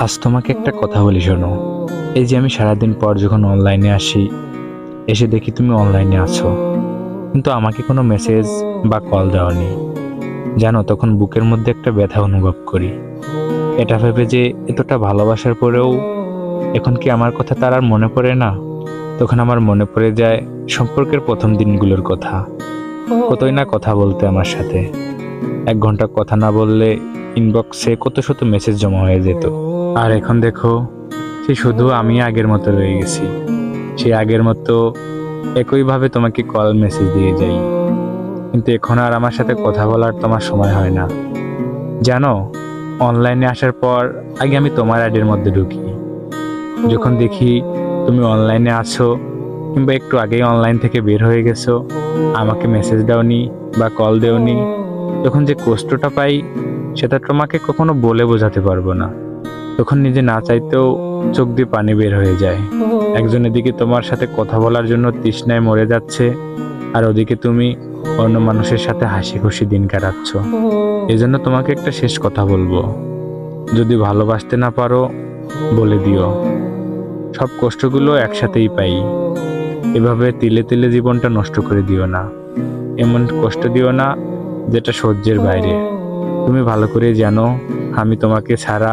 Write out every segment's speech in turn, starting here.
আজ তোমাকে একটা কথা বলি, শোনো। এই যে আমি সারাদিন পর যখন অনলাইনে আসি, এসে দেখি তুমি অনলাইনে আছো, কিন্তু আমাকে কোনো মেসেজ বা কল দেওনি। জানো, তখন বুকের মধ্যে একটা ব্যথা অনুভব করি। এটা ভেবে যে এতটা ভালোবাসার পরেও এখন কি আমার কথা তার আর মনে পড়ে না। তখন আমার মনে পড়ে যায় সম্পর্কের প্রথম দিনগুলোর কথা। কতই না কথা বলতে আমার সাথে। 1 ঘন্টা কথা না বললে ইনবক্সে কত শত মেসেজ জমা হয়ে যেত। আর এখন দেখো, সে শুধু আমি আগের মতো রয়ে গেছি। সে আগের মতো একইভাবে তোমাকে কল মেসেজ দিয়ে যাই, কিন্তু এখন আর আমার সাথে কথা বলার তোমার সময় হয় না। জানো, অনলাইনে আসার পর আগে আমি তোমার আইডির মধ্যে ঢুকি। যখন দেখি তুমি অনলাইনে আছো কিংবা একটু আগেই অনলাইন থেকে বের হয়ে গেছো, আমাকে মেসেজ দাওনি বা কল দেওনি, তখন যে কষ্টটা পাই সেটা তোমাকে কখনো বলে বোঝাতে পারবো না। তখন নিজে না চাইতেও চোখ দিয়ে পানি বের হয়ে যায়। একজন এদিকে তোমার সাথে কথা বলার জন্য তৃষ্ণায় মরে যাচ্ছে, আর ওদিকে তুমি অন্য মানুষের সাথে হাসি খুশি দিন কাটাচ্ছ। এজন্য তোমাকে একটা শেষ কথা বলবো, যদি ভালোবাসতে না পারো বলে দিও। সব কষ্টগুলো একসাথেই পাই। এভাবে তিলে তিলে জীবনটা নষ্ট করে দিও না। এমন কষ্ট দিও না যেটা সহ্যের বাইরে। তুমি ভালো করে জানো আমি তোমাকে ছাড়া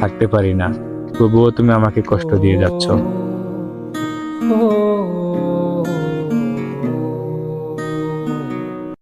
থাকতে পারি না, তবুও তুমি আমাকে কষ্ট দিয়ে যাচ্ছ।